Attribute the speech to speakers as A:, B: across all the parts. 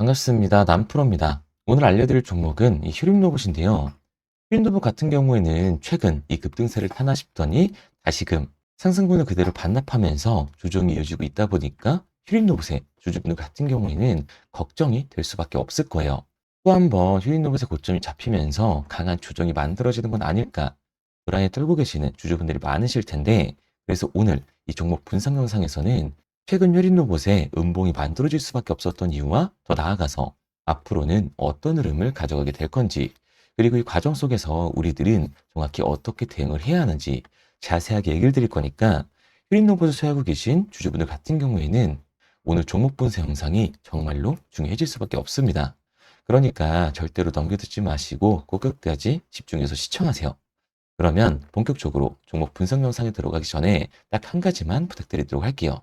A: 반갑습니다. 남프로입니다. 오늘 알려드릴 종목은 이 휴림 로봇인데요. 휴림 로봇 같은 경우에는 최근 이 급등세를 타나 싶더니 다시금 상승분을 그대로 반납하면서 조정이 이어지고 있다 보니까 휴림 로봇의 주주분들 같은 경우에는 걱정이 될 수밖에 없을 거예요. 또 한 번 휴림 로봇의 고점이 잡히면서 강한 조정이 만들어지는 건 아닐까 불안에 떨고 계시는 주주분들이 많으실 텐데, 그래서 오늘 이 종목 분석 영상에서는 최근 휴림 로봇의 음봉이 만들어질 수밖에 없었던 이유와 더 나아가서 앞으로는 어떤 흐름을 가져가게 될 건지, 그리고 이 과정 속에서 우리들은 정확히 어떻게 대응을 해야 하는지 자세하게 얘기를 드릴 거니까, 휴림 로봇을 소유하고 계신 주주분들 같은 경우에는 오늘 종목 분석 영상이 정말로 중요해질 수밖에 없습니다. 그러니까 절대로 넘겨듣지 마시고 꼭 끝까지 집중해서 시청하세요. 그러면 본격적으로 종목 분석 영상에 들어가기 전에 딱 한 가지만 부탁드리도록 할게요.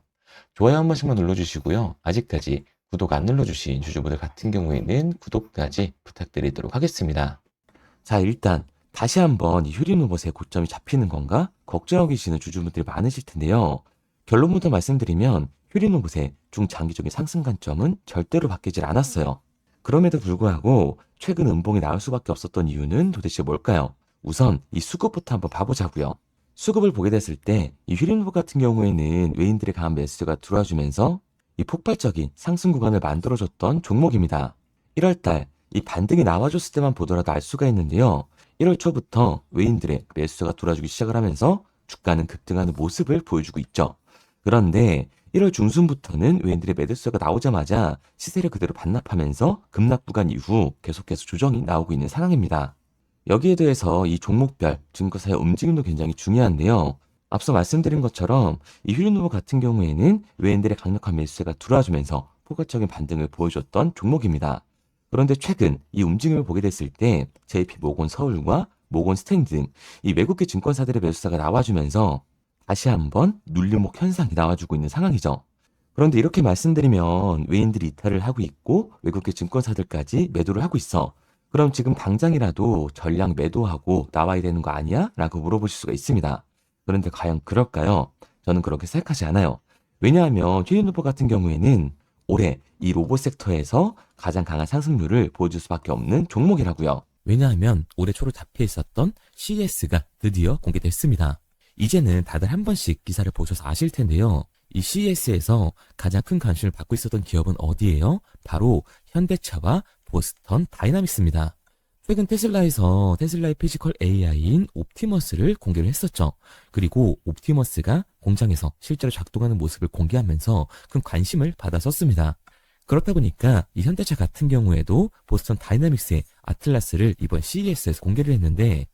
A: 좋아요 한 번씩만 눌러주시고요. 아직까지 구독 안 눌러주신 주주분들 같은 경우에는 구독까지 부탁드리도록 하겠습니다. 자, 일단 다시 한번 이 휴림 로봇의 고점이 잡히는 건가 걱정하고 계시는 주주분들이 많으실 텐데요. 결론부터 말씀드리면 휴림 로봇의 중장기적인 상승 관점은 절대로 바뀌질 않았어요. 그럼에도 불구하고 최근 음봉이 나올 수밖에 없었던 이유는 도대체 뭘까요? 우선 이 수급부터 한번 봐보자고요. 수급을 보게 됐을 때 이 휴림 로봇 같은 경우에는 외인들의 강한 매수가 들어와주면서 이 폭발적인 상승 구간을 만들어줬던 종목입니다. 1월달 이 반등이 나와줬을 때만 보더라도 알 수가 있는데요. 1월 초부터 외인들의 매수가 들어와주기 시작을 하면서 주가는 급등하는 모습을 보여주고 있죠. 그런데 1월 중순부터는 외인들의 매도세가 나오자마자 시세를 그대로 반납하면서 급락 구간 이후 계속해서 조정이 나오고 있는 상황입니다. 여기에 대해서 이 종목별 증거사의 움직임도 굉장히 중요한데요. 앞서 말씀드린 것처럼 이 휴림 로봇 같은 경우에는 외인들의 강력한 매수세가 들어와주면서 포괄적인 반등을 보여줬던 종목입니다. 그런데 최근 이 움직임을 보게 됐을 때 JP 모건 서울과 모건 스탠리 등 이 외국계 증권사들의 매수세가 나와주면서 다시 한번 눌림목 현상이 나와주고 있는 상황이죠. 그런데 이렇게 말씀드리면 외인들이 이탈을 하고 있고 외국계 증권사들까지 매도를 하고 있어. 그럼 지금 당장이라도 전량 매도하고 나와야 되는 거 아니야? 라고 물어보실 수가 있습니다. 그런데 과연 그럴까요? 저는 그렇게 생각하지 않아요. 왜냐하면 휴림 로봇 같은 경우에는 올해 이 로봇 섹터에서 가장 강한 상승률을 보여줄 수밖에 없는 종목이라고요. 왜냐하면 올해 초로 잡혀 있었던 CES가 드디어 공개됐습니다. 이제는 다들 한 번씩 기사를 보셔서 아실 텐데요. 이 CES에서 가장 큰 관심을 받고 있었던 기업은 어디예요? 바로 현대차와 보스턴 다이나믹스입니다. 최근 테슬라에서 테슬라의 피지컬 AI인 옵티머스를 공개를 했었죠. 그리고 옵티머스가 공장에서 실제로 작동하는 모습을 공개하면서 큰 관심을 받았었습니다. 그렇다 보니까 이 현대차 같은 경우에도 보스턴 다이나믹스의 아틀라스를 이번 CES에서 공개를 했는데,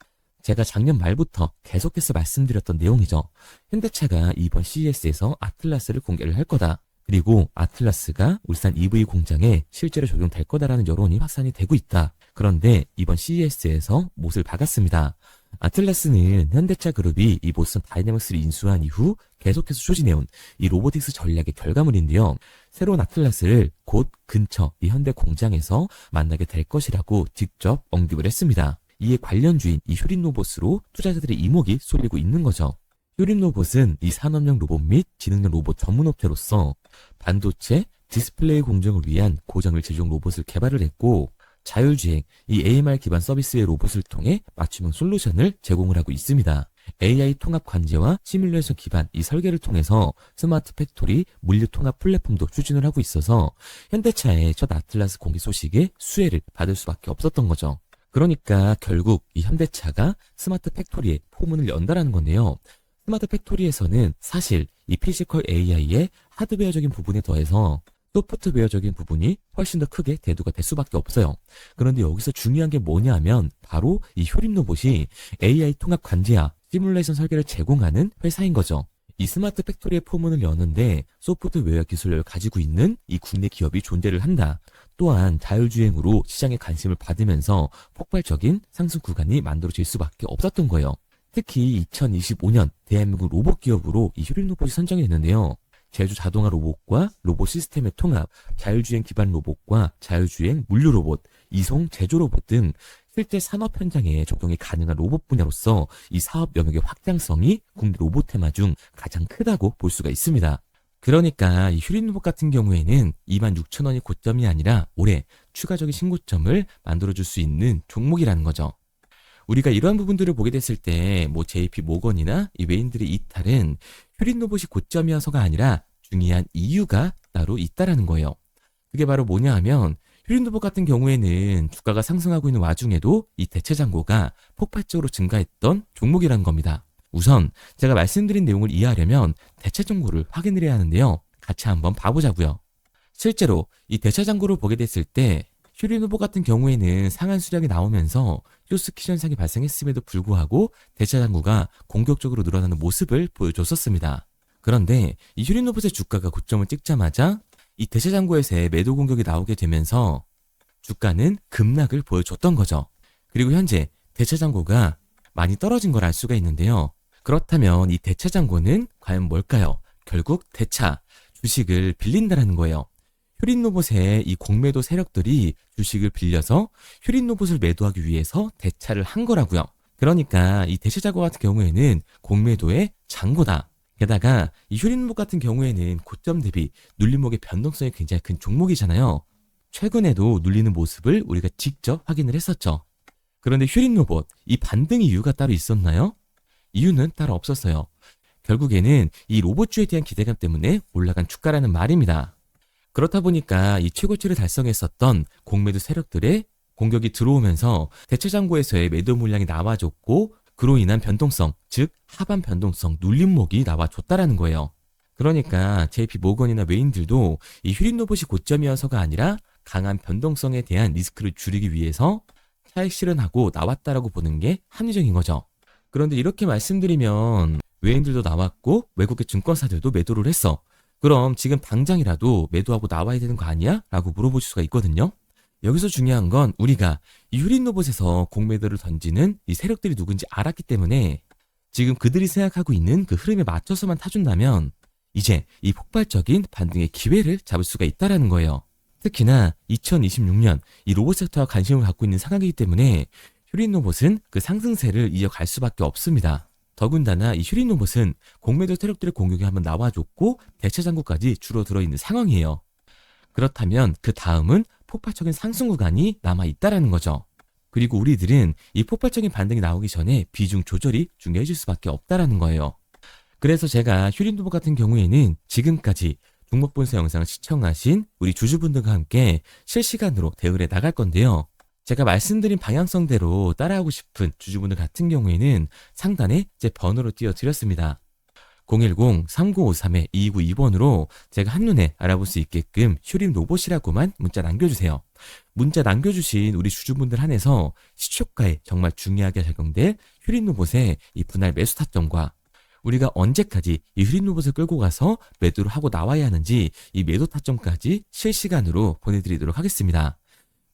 A: 제가 작년 말부터 계속해서 말씀드렸던 내용이죠. 현대차가 이번 CES에서 아틀라스를 공개를 할 거다. 그리고 아틀라스가 울산 EV 공장에 실제로 적용될 거다라는 여론이 확산이 되고 있다. 그런데 이번 CES에서 못을 박았습니다. 아틀라스는 현대차 그룹이 이 보스턴 다이내믹스를 인수한 이후 계속해서 추진해온 이 로보틱스 전략의 결과물인데요. 새로운 아틀라스를 곧 근처 이 현대 공장에서 만나게 될 것이라고 직접 언급을 했습니다. 이에 관련주인 이 휴림 로봇으로 투자자들의 이목이 쏠리고 있는 거죠. 휴림 로봇은 이 산업용 로봇 및 지능형 로봇 전문 업체로서 반도체, 디스플레이 공정을 위한 고정밀 제조용 로봇을 개발을 했고, 자율주행, 이 AMR 기반 서비스의 로봇을 통해 맞춤형 솔루션을 제공을 하고 있습니다. AI 통합 관제와 시뮬레이션 기반 이 설계를 통해서 스마트 팩토리, 물류 통합 플랫폼도 추진을 하고 있어서 현대차의 첫 아틀라스 공개 소식에 수혜를 받을 수밖에 없었던 거죠. 그러니까 결국 이 현대차가 스마트 팩토리의 포문을 연다라는 건데요. 스마트 팩토리에서는 사실 이 피지컬 AI의 하드웨어적인 부분에 더해서 소프트웨어적인 부분이 훨씬 더 크게 대두가 될 수밖에 없어요. 그런데 여기서 중요한 게 뭐냐면 바로 이 휴림 로봇이 AI 통합 관제와 시뮬레이션 설계를 제공하는 회사인 거죠. 이 스마트 팩토리의 포문을 여는데 소프트웨어 기술력을 가지고 있는 이 국내 기업이 존재를 한다. 또한 자율주행으로 시장에 관심을 받으면서 폭발적인 상승 구간이 만들어질 수밖에 없었던 거예요. 특히 2025년 대한민국 로봇 기업으로 이 휴림 로봇이 선정이 됐는데요. 제조 자동화 로봇과 로봇 시스템의 통합, 자율주행 기반 로봇과 자율주행 물류 로봇, 이송 제조 로봇 등 실제 산업 현장에 적용이 가능한 로봇 분야로서 이 사업 영역의 확장성이 국내 로봇 테마 중 가장 크다고 볼 수가 있습니다.
B: 그러니까 이 휴린로봇 같은 경우에는 26,000원이 고점이 아니라 올해 추가적인 신고점을 만들어줄 수 있는 종목이라는 거죠. 우리가 이러한 부분들을 보게 됐을 때 JP 모건이나 이 외인들의 이탈은 휴린로봇이 고점이어서가 아니라 중요한 이유가 따로 있다라는 거예요. 그게 바로 뭐냐 하면 휴린로봇 같은 경우에는 주가가 상승하고 있는 와중에도 이 대체 잔고가 폭발적으로 증가했던 종목이라는 겁니다. 우선 제가 말씀드린 내용을 이해하려면 대체 잔고를 확인을 해야 하는데요. 같이 한번 봐보자고요. 실제로 이 대체 잔고를 보게 됐을 때 휴린로봇 같은 경우에는 상한 수량이 나오면서 쇼스키 현상이 발생했음에도 불구하고 대체 잔고가 공격적으로 늘어나는 모습을 보여줬었습니다. 그런데 이 휴린로봇의 주가가 고점을 찍자마자 이 대체 잔고에서의 매도 공격이 나오게 되면서 주가는 급락을 보여줬던 거죠. 그리고 현재 대체 잔고가 많이 떨어진 걸 알 수가 있는데요. 그렇다면 이 대체 잔고는 과연 뭘까요? 결국 대차, 주식을 빌린다라는 거예요. 휴린로봇의 이 공매도 세력들이 주식을 빌려서 휴린로봇을 매도하기 위해서 대차를 한 거라고요. 그러니까 이 대체 잔고 같은 경우에는 공매도의 잔고다. 게다가 이 휴린로봇 같은 경우에는 고점 대비 눌림목의 변동성이 굉장히 큰 종목이잖아요. 최근에도 눌리는 모습을 우리가 직접 확인을 했었죠. 그런데 휴린로봇, 이 반등 이유가 따로 있었나요? 이유는 따로 없었어요. 결국에는 이 로봇주에 대한 기대감 때문에 올라간 주가라는 말입니다. 그렇다 보니까 이 최고치를 달성했었던 공매도 세력들의 공격이 들어오면서 대체 잔고에서의 매도 물량이 나와줬고 그로 인한 변동성, 즉 하반 변동성 눌림목이 나와줬다라는 거예요. 그러니까 JP 모건이나 외인들도 이 휴린로봇이 고점이어서가 아니라 강한 변동성에 대한 리스크를 줄이기 위해서 차익 실현하고 나왔다라고 보는 게 합리적인 거죠. 그런데 이렇게 말씀드리면 외인들도 나왔고 외국의 증권사들도 매도를 했어. 그럼 지금 당장이라도 매도하고 나와야 되는 거 아니야? 라고 물어보실 수가 있거든요. 여기서 중요한 건 우리가 이 휴린로봇에서 공매도를 던지는 이 세력들이 누군지 알았기 때문에 지금 그들이 생각하고 있는 그 흐름에 맞춰서만 타준다면 이제 이 폭발적인 반등의 기회를 잡을 수가 있다라는 거예요. 특히나 2026년 이 로봇 섹터와 관심을 갖고 있는 상황이기 때문에 휴린로봇은 그 상승세를 이어갈 수밖에 없습니다. 더군다나 이 휴린로봇은 공매도 세력들의 공격이 한번 나와줬고 대체 잔고까지 줄어들어 있는 상황이에요. 그렇다면 그 다음은 폭발적인 상승 구간이 남아있다라는 거죠. 그리고 우리들은 이 폭발적인 반등이 나오기 전에 비중 조절이 중요해질 수밖에 없다라는 거예요. 그래서 제가 휴린로봇 같은 경우에는 지금까지 종목본서 영상을 시청하신 우리 주주분들과 함께 실시간으로 대응해 나갈 건데요. 제가 말씀드린 방향성대로 따라하고 싶은 주주분들 같은 경우에는 상단에 제 번호로 띄워드렸습니다. 010-3953-2292번으로 제가 한눈에 알아볼 수 있게끔 휴린로봇이라고만 문자 남겨주세요. 문자 남겨주신 우리 주주분들 한해서 시초가에 정말 중요하게 적용될 휴린로봇의 이 분할 매수 타점과 우리가 언제까지 이 휴린로봇을 끌고 가서 매도를 하고 나와야 하는지 이 매도 타점까지 실시간으로 보내드리도록 하겠습니다.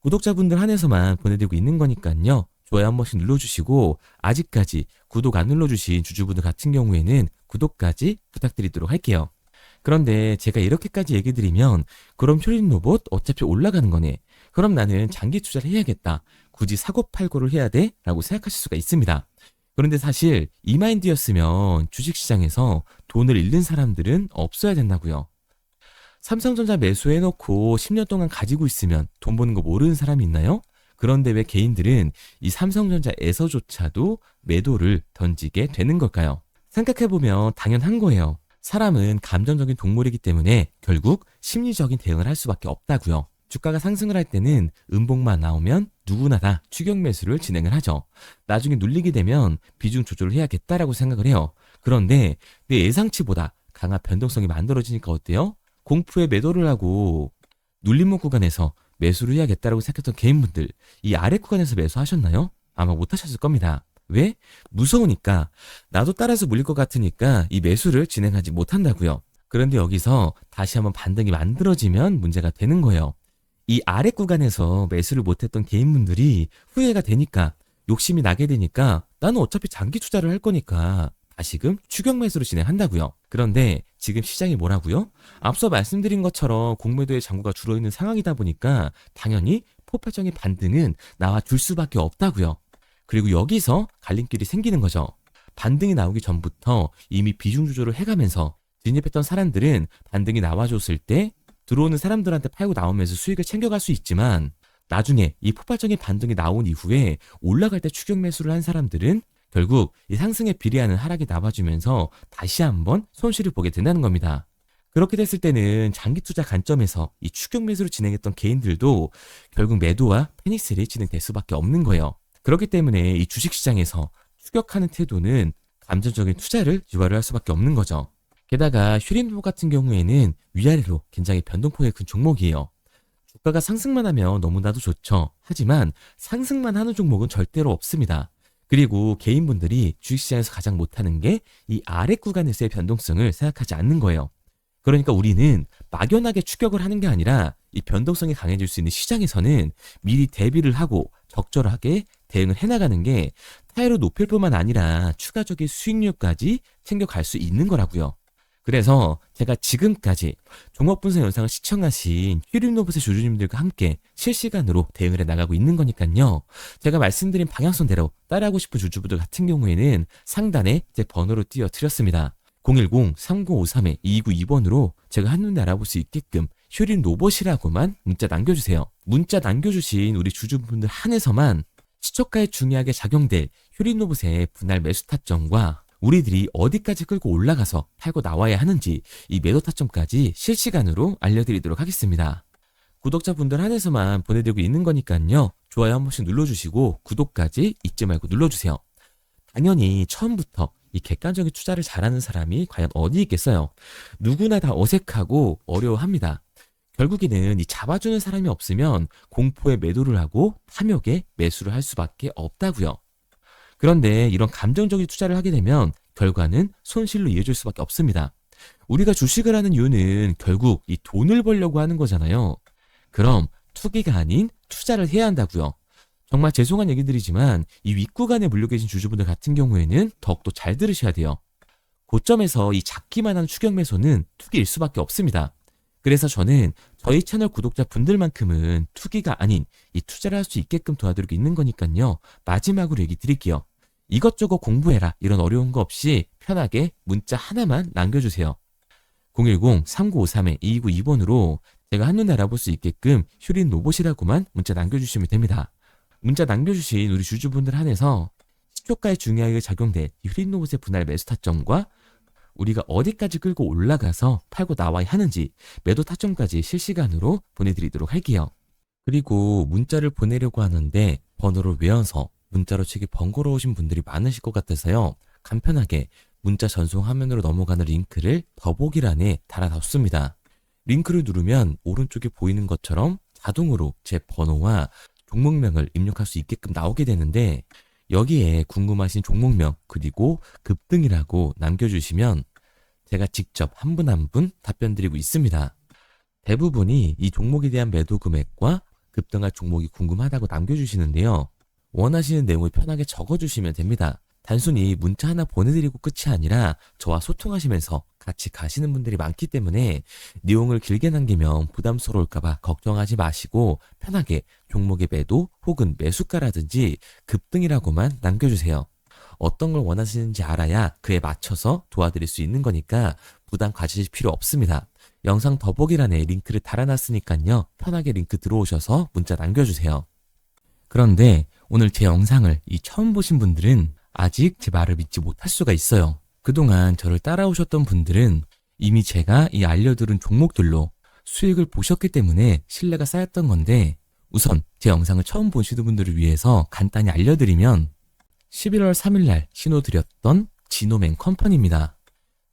B: 구독자분들 한해서만 보내드리고 있는 거니까요. 좋아요 한 번씩 눌러주시고 아직까지 구독 안 눌러주신 주주분들 같은 경우에는 구독까지 부탁드리도록 할게요. 그런데 제가 이렇게까지 얘기 드리면 그럼 휴린로봇 어차피 올라가는 거네. 그럼 나는 장기 투자를 해야겠다. 굳이 사고팔고를 해야 돼? 라고 생각하실 수가 있습니다. 그런데 사실 이 마인드였으면 주식시장에서 돈을 잃는 사람들은 없어야 된다고요. 삼성전자 매수해놓고 10년 동안 가지고 있으면 돈 버는 거 모르는 사람이 있나요? 그런데 왜 개인들은 이 삼성전자에서조차도 매도를 던지게 되는 걸까요? 생각해보면 당연한 거예요. 사람은 감정적인 동물이기 때문에 결국 심리적인 대응을 할 수밖에 없다고요. 주가가 상승을 할 때는 음봉만 나오면 누구나 다 추격 매수를 진행을 하죠. 나중에 눌리게 되면 비중 조절을 해야겠다라고 생각을 해요. 그런데 내 예상치보다 강한 변동성이 만들어지니까 어때요? 공포에 매도를 하고 눌림목 구간에서 매수를 해야겠다라고 생각했던 개인분들 이 아래 구간에서 매수하셨나요? 아마 못하셨을 겁니다. 왜? 무서우니까 나도 따라서 물릴 것 같으니까 이 매수를 진행하지 못한다고요. 그런데 여기서 다시 한번 반등이 만들어지면 문제가 되는 거예요. 이 아래 구간에서 매수를 못했던 개인분들이 후회가 되니까 욕심이 나게 되니까 나는 어차피 장기 투자를 할 거니까 다시금 추격 매수를 진행한다고요. 그런데 지금 시장이 뭐라고요? 앞서 말씀드린 것처럼 공매도의 잔고가 줄어있는 상황이다 보니까 당연히 폭발적인 반등은 나와줄 수밖에 없다고요. 그리고 여기서 갈림길이 생기는 거죠. 반등이 나오기 전부터 이미 비중 조절을 해가면서 진입했던 사람들은 반등이 나와줬을 때 들어오는 사람들한테 팔고 나오면서 수익을 챙겨갈 수 있지만 나중에 이 폭발적인 반등이 나온 이후에 올라갈 때 추격 매수를 한 사람들은 결국 이 상승에 비례하는 하락이 나와주면서 다시 한번 손실을 보게 된다는 겁니다. 그렇게 됐을 때는 장기 투자 관점에서 이 추격 매수를 진행했던 개인들도 결국 매도와 패닉셀이 진행될 수밖에 없는 거예요. 그렇기 때문에 이 주식시장에서 추격하는 태도는 감정적인 투자를 유발을 할 수밖에 없는 거죠. 게다가 슈린도 같은 경우에는 위아래로 굉장히 변동폭이 큰 종목이에요. 주가가 상승만 하면 너무나도 좋죠. 하지만 상승만 하는 종목은 절대로 없습니다. 그리고 개인분들이 주식시장에서 가장 못하는 게 이 아래 구간에서의 변동성을 생각하지 않는 거예요. 그러니까 우리는 막연하게 추격을 하는 게 아니라 이 변동성이 강해질 수 있는 시장에서는 미리 대비를 하고 적절하게 대응을 해나가는 게 타이로 높일 뿐만 아니라 추가적인 수익률까지 챙겨갈 수 있는 거라고요. 그래서 제가 지금까지 종목 분석 영상을 시청하신 휘림로봇의 주주님들과 함께 실시간으로 대응을 해나가고 있는 거니까요. 제가 말씀드린 방향성대로 따라하고 싶은 주주분들 같은 경우에는 상단에 제 번호로 띄워드렸습니다. 010-3953-2292번으로 제가 한눈에 알아볼 수 있게끔 슈린로봇이라고만 문자 남겨주세요. 문자 남겨주신 우리 주주분들 한해서만 시초가에 중요하게 작용될 슈린로봇의 분할 매수 타점과 우리들이 어디까지 끌고 올라가서 팔고 나와야 하는지 이 매도 타점까지 실시간으로 알려드리도록 하겠습니다. 구독자분들 한해서만 보내드리고 있는 거니까요. 좋아요 한 번씩 눌러주시고 구독까지 잊지 말고 눌러주세요. 당연히 처음부터 이 객관적인 투자를 잘하는 사람이 과연 어디 있겠어요? 누구나 다 어색하고 어려워합니다. 결국에는 이 잡아주는 사람이 없으면 공포에 매도를 하고 탐욕에 매수를 할 수밖에 없다고요. 그런데 이런 감정적인 투자를 하게 되면 결과는 손실로 이어질 수밖에 없습니다. 우리가 주식을 하는 이유는 결국 이 돈을 벌려고 하는 거잖아요. 그럼 투기가 아닌 투자를 해야 한다고요. 정말 죄송한 얘기들이지만 이 윗구간에 물려 계신 주주분들 같은 경우에는 더욱더 잘 들으셔야 돼요. 고점에서 이 작기만 한 추격 매수는 투기일 수밖에 없습니다. 그래서 저는 저희 채널 구독자분들만큼은 투기가 아닌 이 투자를 할 수 있게끔 도와드리고 있는 거니까요. 마지막으로 얘기 드릴게요. 이것저것 공부해라 이런 어려운 거 없이 편하게 문자 하나만 남겨주세요. 010-3953-2292번으로 제가 한눈에 알아볼 수 있게끔 슈린로봇이라고만 문자 남겨주시면 됩니다. 문자 남겨주신 우리 주주분들 한해서 시초가에 중요하게 작용될 이 슈린로봇의 분할 매수 타점과 우리가 어디까지 끌고 올라가서 팔고 나와야 하는지 매도 타점까지 실시간으로 보내드리도록 할게요. 그리고 문자를 보내려고 하는데 번호를 외워서 문자로 치기 번거로우신 분들이 많으실 것 같아서요. 간편하게 문자 전송 화면으로 넘어가는 링크를 더보기란에 달아뒀습니다. 링크를 누르면 오른쪽에 보이는 것처럼 자동으로 제 번호와 종목명을 입력할 수 있게끔 나오게 되는데 여기에 궁금하신 종목명 그리고 급등이라고 남겨주시면 제가 직접 한 분 한 분 답변 드리고 있습니다. 대부분이 이 종목에 대한 매도 금액과 급등할 종목이 궁금하다고 남겨주시는데요. 원하시는 내용을 편하게 적어주시면 됩니다. 단순히 문자 하나 보내드리고 끝이 아니라 저와 소통하시면서 같이 가시는 분들이 많기 때문에 내용을 길게 남기면 부담스러울까봐 걱정하지 마시고 편하게 종목의 매도 혹은 매수가라든지 급등이라고만 남겨주세요. 어떤 걸 원하시는지 알아야 그에 맞춰서 도와드릴 수 있는 거니까 부담 가지실 필요 없습니다. 영상 더보기란에 링크를 달아놨으니까요. 편하게 링크 들어오셔서 문자 남겨주세요. 그런데 오늘 제 영상을 처음 보신 분들은 아직 제 말을 믿지 못할 수가 있어요. 그동안 저를 따라오셨던 분들은 이미 제가 이 알려드린 종목들로 수익을 보셨기 때문에 신뢰가 쌓였던 건데 우선 제 영상을 처음 보시는 분들을 위해서 간단히 알려드리면 11월 3일날 신호드렸던 지노맨 컴퍼니입니다.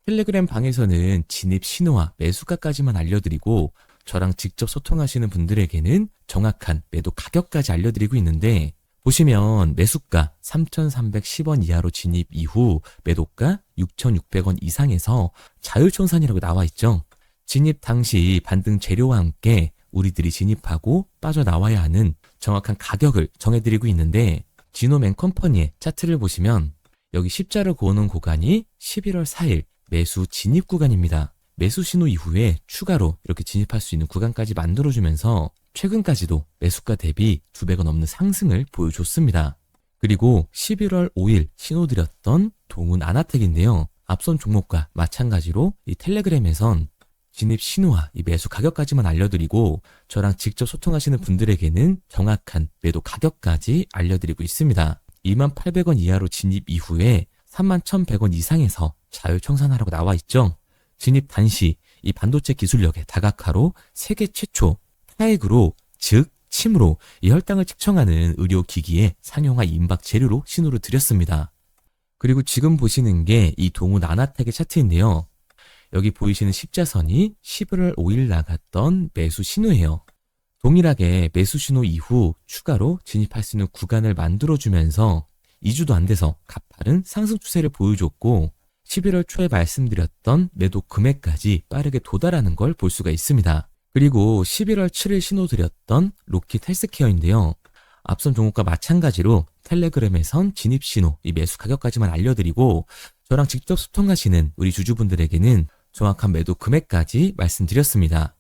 B: 텔레그램 방에서는 진입 신호와 매수가까지만 알려드리고 저랑 직접 소통하시는 분들에게는 정확한 매도 가격까지 알려드리고 있는데 보시면 매수가 3,310원 이하로 진입 이후 매도가 6,600원 이상에서 자율청산이라고 나와 있죠. 진입 당시 반등 재료와 함께 우리들이 진입하고 빠져나와야 하는 정확한 가격을 정해드리고 있는데 지노맨 컴퍼니의 차트를 보시면 여기 십자를 그어놓은 구간이 11월 4일 매수 진입 구간입니다. 매수 신호 이후에 추가로 이렇게 진입할 수 있는 구간까지 만들어주면서 최근까지도 매수가 대비 2배가 넘는 상승을 보여줬습니다. 그리고 11월 5일 신호드렸던 동훈 아나텍인데요. 앞선 종목과 마찬가지로 이 텔레그램에선 진입 신호와 이 매수 가격까지만 알려드리고 저랑 직접 소통하시는 분들에게는 정확한 매도 가격까지 알려드리고 있습니다. 28,000원 이하로 진입 이후에 31,100원 이상에서 자율 청산하라고 나와 있죠. 진입 단시 이 반도체 기술력의 다각화로 세계 최초 타액으로 즉 침으로 이 혈당을 측정하는 의료기기에 상용화 임박 재료로 신호를 드렸습니다. 그리고 지금 보시는 게 이 동우 나나텍의 차트인데요. 여기 보이시는 십자선이 11월 5일 나갔던 매수 신호예요. 동일하게 매수 신호 이후 추가로 진입할 수 있는 구간을 만들어주면서 2주도 안 돼서 가파른 상승 추세를 보여줬고 11월 초에 말씀드렸던 매도 금액까지 빠르게 도달하는 걸 볼 수가 있습니다. 그리고 11월 7일 신호 드렸던 로킷 헬스케어인데요. 앞선 종목과 마찬가지로 텔레그램에선 진입 신호, 이 매수 가격까지만 알려드리고 저랑 직접 소통하시는 우리 주주분들에게는 정확한 매도 금액까지 말씀드렸습니다.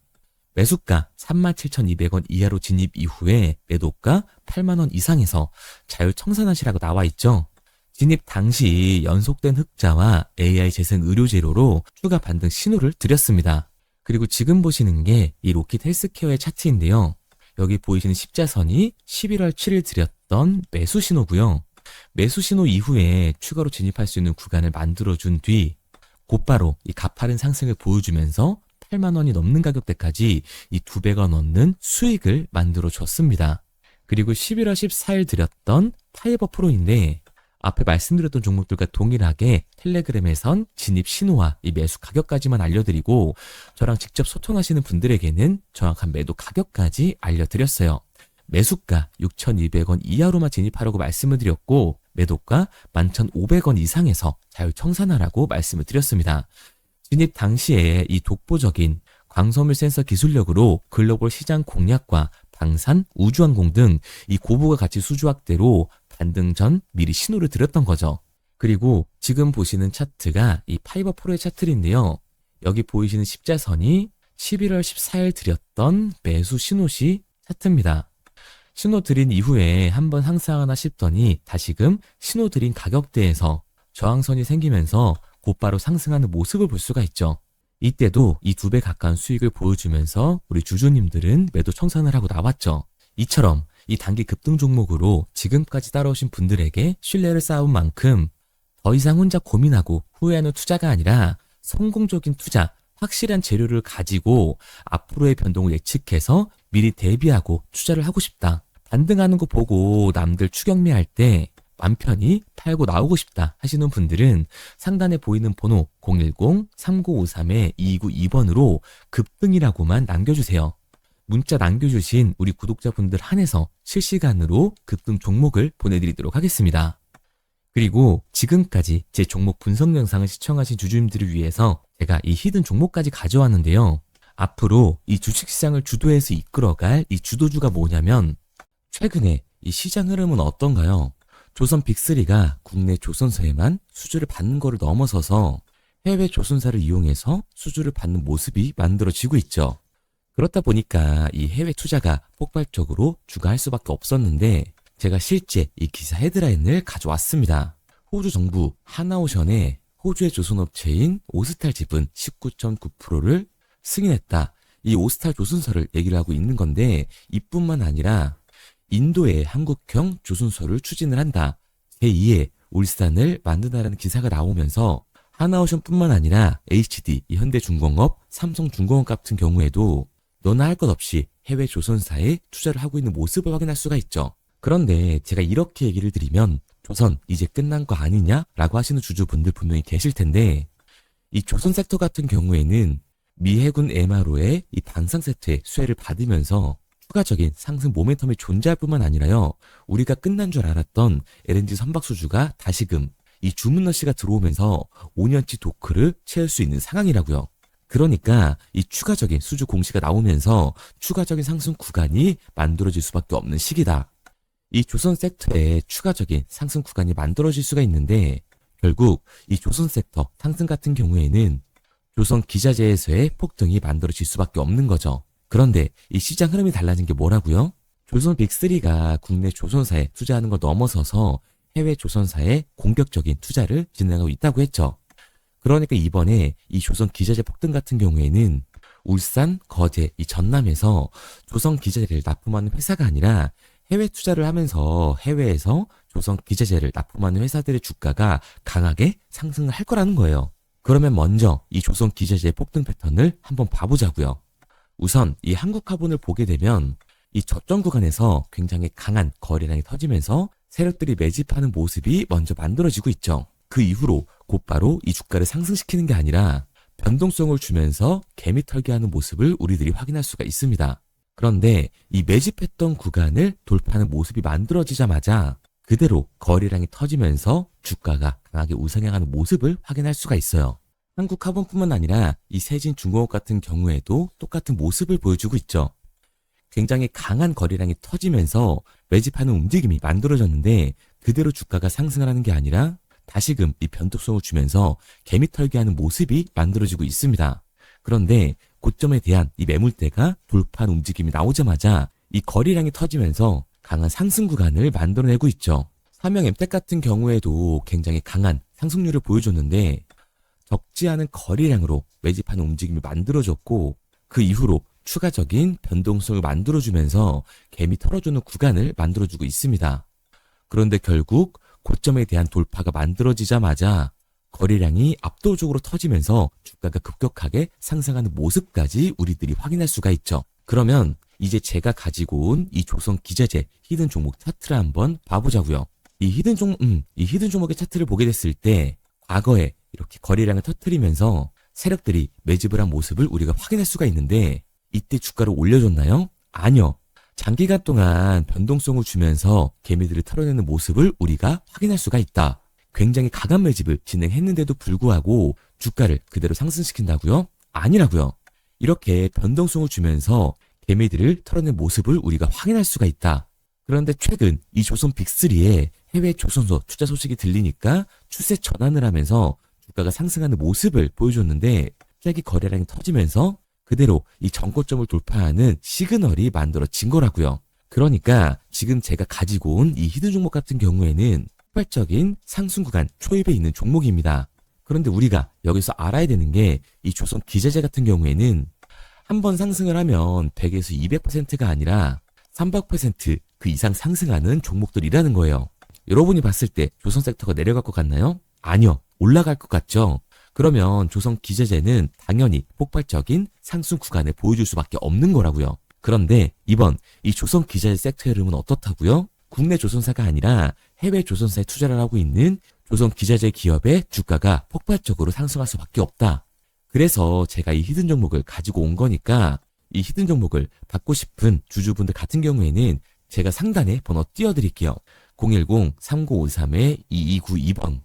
B: 매수가 37,200원 이하로 진입 이후에 매도가 8만원 이상에서 자율 청산하시라고 나와 있죠. 진입 당시 연속된 흑자와 AI 재생 의료 재료로 추가 반등 신호를 드렸습니다. 그리고 지금 보시는 게 이 로킷 헬스케어의 차트인데요. 여기 보이시는 십자선이 11월 7일 드렸던 매수 신호고요. 매수 신호 이후에 추가로 진입할 수 있는 구간을 만들어준 뒤 곧바로 이 가파른 상승을 보여주면서 8만 원이 넘는 가격대까지 이 2배가 넘는 수익을 만들어 줬습니다. 그리고 11월 14일 드렸던 파이버 프로인데 앞에 말씀드렸던 종목들과 동일하게 텔레그램에선 진입 신호와 이 매수 가격까지만 알려드리고 저랑 직접 소통하시는 분들에게는 정확한 매도 가격까지 알려드렸어요. 매수가 6,200원 이하로만 진입하라고 말씀을 드렸고 매도가 11,500원 이상에서 자율 청산하라고 말씀을 드렸습니다. 진입 당시에 이 독보적인 광섬유 센서 기술력으로 글로벌 시장 공략과 방산, 우주항공 등 이 고부가 가치 수주 확대로 반등 전 미리 신호를 드렸던 거죠. 그리고 지금 보시는 차트가 이 파이버 프로의 차트인데요. 여기 보이시는 십자선이 11월 14일 드렸던 매수 신호시 차트입니다. 신호 드린 이후에 한번 상승하나 싶더니 다시금 신호 드린 가격대에서 저항선이 생기면서 곧바로 상승하는 모습을 볼 수가 있죠. 이때도 이 2배 가까운 수익을 보여주면서 우리 주주님들은 매도 청산을 하고 나왔죠. 이처럼 이 단기 급등 종목으로 지금까지 따라오신 분들에게 신뢰를 쌓은 만큼 더 이상 혼자 고민하고 후회하는 투자가 아니라 성공적인 투자, 확실한 재료를 가지고 앞으로의 변동을 예측해서 미리 대비하고 투자를 하고 싶다. 반등하는 거 보고 남들 추격매할 때 맘 편히 팔고 나오고 싶다 하시는 분들은 상단에 보이는 번호 010-3953-2292번으로 급등이라고만 남겨주세요. 문자 남겨주신 우리 구독자분들 한해서 실시간으로 급등 종목을 보내드리도록 하겠습니다. 그리고 지금까지 제 종목 분석 영상을 시청하신 주주님들을 위해서 제가 이 히든 종목까지 가져왔는데요. 앞으로 이 주식시장을 주도해서 이끌어갈 이 주도주가 뭐냐면 최근에 이 시장 흐름은 어떤가요? 조선 빅3가 국내 조선사에만 수주를 받는 거를 넘어서서 해외 조선사를 이용해서 수주를 받는 모습이 만들어지고 있죠. 그렇다 보니까 이 해외 투자가 폭발적으로 주가할 수밖에 없었는데 제가 실제 이 기사 헤드라인을 가져왔습니다. 호주 정부 하나오션에 호주의 조선업체인 오스탈 지분 19.9%를 승인했다. 이 오스탈 조선사를 얘기를 하고 있는 건데 이뿐만 아니라 인도의 한국형 조선소를 추진을 한다. 제2의 울산을 만든다라는 기사가 나오면서 하나오션뿐만 아니라 HD, 현대중공업, 삼성중공업 같은 경우에도 너나 할 것 없이 해외 조선사에 투자를 하고 있는 모습을 확인할 수가 있죠. 그런데 제가 이렇게 얘기를 드리면 조선 이제 끝난 거 아니냐라고 하시는 주주분들 분명히 계실 텐데 이 조선 섹터 같은 경우에는 미 해군 MRO의 이 방산 세트의 수혜를 받으면서 추가적인 상승 모멘텀이 존재할 뿐만 아니라요. 우리가 끝난 줄 알았던 LNG 선박 수주가 다시금 이 주문러시가 들어오면서 5년치 도크를 채울 수 있는 상황이라고요. 그러니까 이 추가적인 수주 공시가 나오면서 추가적인 상승 구간이 만들어질 수밖에 없는 시기다. 이 조선 섹터에 추가적인 상승 구간이 만들어질 수가 있는데 결국 이 조선 섹터 상승 같은 경우에는 조선 기자재에서의 폭등이 만들어질 수밖에 없는 거죠. 그런데 이 시장 흐름이 달라진 게 뭐라고요? 조선 빅3가 국내 조선사에 투자하는 걸 넘어서서 해외 조선사에 공격적인 투자를 진행하고 있다고 했죠. 그러니까 이번에 이 조선 기자재 폭등 같은 경우에는 울산, 거제, 이 전남에서 조선 기자재를 납품하는 회사가 아니라 해외 투자를 하면서 해외에서 조선 기자재를 납품하는 회사들의 주가가 강하게 상승을 할 거라는 거예요. 그러면 먼저 이 조선 기자재의 폭등 패턴을 한번 봐보자고요. 우선 이 한국화본을 보게 되면 이 저점 구간에서 굉장히 강한 거래량이 터지면서 세력들이 매집하는 모습이 먼저 만들어지고 있죠. 그 이후로 곧바로 이 주가를 상승시키는 게 아니라 변동성을 주면서 개미 털기하는 모습을 우리들이 확인할 수가 있습니다. 그런데 이 매집했던 구간을 돌파하는 모습이 만들어지자마자 그대로 거래량이 터지면서 주가가 강하게 우상향하는 모습을 확인할 수가 있어요. 한국화본뿐만 아니라 이 세진중공업 같은 경우에도 똑같은 모습을 보여주고 있죠. 굉장히 강한 거래량이 터지면서 매집하는 움직임이 만들어졌는데 그대로 주가가 상승을 하는 게 아니라 다시금 이 변동성을 주면서 개미 털기하는 모습이 만들어지고 있습니다. 그런데 고점에 대한 이 매물대가 돌파한 움직임이 나오자마자 이 거래량이 터지면서 강한 상승 구간을 만들어내고 있죠. 삼형 엠텍 같은 경우에도 굉장히 강한 상승률을 보여줬는데 적지 않은 거래량으로 매집하는 움직임이 만들어졌고 그 이후로 추가적인 변동성을 만들어주면서 개미 털어주는 구간을 만들어주고 있습니다. 그런데 결국 고점에 대한 돌파가 만들어지자마자 거래량이 압도적으로 터지면서 주가가 급격하게 상승하는 모습까지 우리들이 확인할 수가 있죠. 그러면 이제 제가 가지고 온 이 조선 기자재 히든 종목 차트를 한번 봐보자고요. 이 히든 종목의 차트를 보게 됐을 때 과거에 이렇게 거래량을 터뜨리면서 세력들이 매집을 한 모습을 우리가 확인할 수가 있는데 이때 주가를 올려줬나요? 아니요. 장기간 동안 변동성을 주면서 개미들을 털어내는 모습을 우리가 확인할 수가 있다. 굉장히 강한 매집을 진행했는데도 불구하고 주가를 그대로 상승시킨다고요? 아니라고요. 이렇게 변동성을 주면서 개미들을 털어낸 모습을 우리가 확인할 수가 있다. 그런데 최근 이 조선 빅3의 해외 조선소 투자 소식이 들리니까 추세 전환을 하면서 주가가 상승하는 모습을 보여줬는데 갑자기 거래량이 터지면서 그대로 이 전고점을 돌파하는 시그널이 만들어진 거라고요. 그러니까 지금 제가 가지고 온 이 히든 종목 같은 경우에는 폭발적인 상승 구간 초입에 있는 종목입니다. 그런데 우리가 여기서 알아야 되는 게 이 조선 기자재 같은 경우에는 한번 상승을 하면 100에서 200%가 아니라 300% 이상 상승하는 종목들이라는 거예요. 여러분이 봤을 때 조선 섹터가 내려갈 것 같나요? 아니요. 올라갈 것 같죠? 그러면 조선 기자재는 당연히 폭발적인 상승 구간을 보여줄 수밖에 없는 거라고요. 그런데 이번 이 조선 기자재 섹터 흐름은 어떻다고요? 국내 조선사가 아니라 해외 조선사에 투자를 하고 있는 조선 기자재 기업의 주가가 폭발적으로 상승할 수밖에 없다. 그래서 제가 이 히든 종목을 가지고 온 거니까 이 히든 종목을 받고 싶은 주주분들 같은 경우에는 제가 상단에 번호 띄워드릴게요. 010-3953-2292번.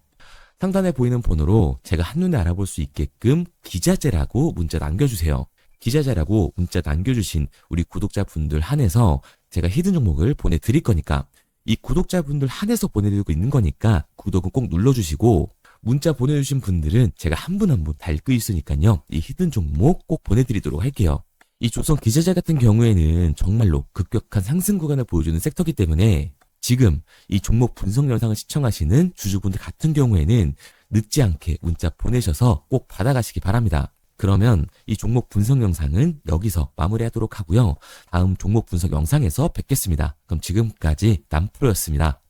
B: 상단에 보이는 번호로 제가 한눈에 알아볼 수 있게끔 기자재라고 문자 남겨주세요. 기자재라고 문자 남겨주신 우리 구독자분들 한해서 제가 히든 종목을 보내드릴 거니까 이 구독자분들 한해서 보내드리고 있는 거니까 구독은 꼭 눌러주시고 문자 보내주신 분들은 제가 한 분 한 분 다 읽고 있으니까요. 이 히든 종목 꼭 보내드리도록 할게요. 이 조선 기자재 같은 경우에는 정말로 급격한 상승 구간을 보여주는 섹터이기 때문에 지금 이 종목 분석 영상을 시청하시는 주주분들 같은 경우에는 늦지 않게 문자 보내셔서 꼭 받아가시기 바랍니다. 그러면 이 종목 분석 영상은 여기서 마무리하도록 하고요. 다음 종목 분석 영상에서 뵙겠습니다. 그럼 지금까지 남프로였습니다.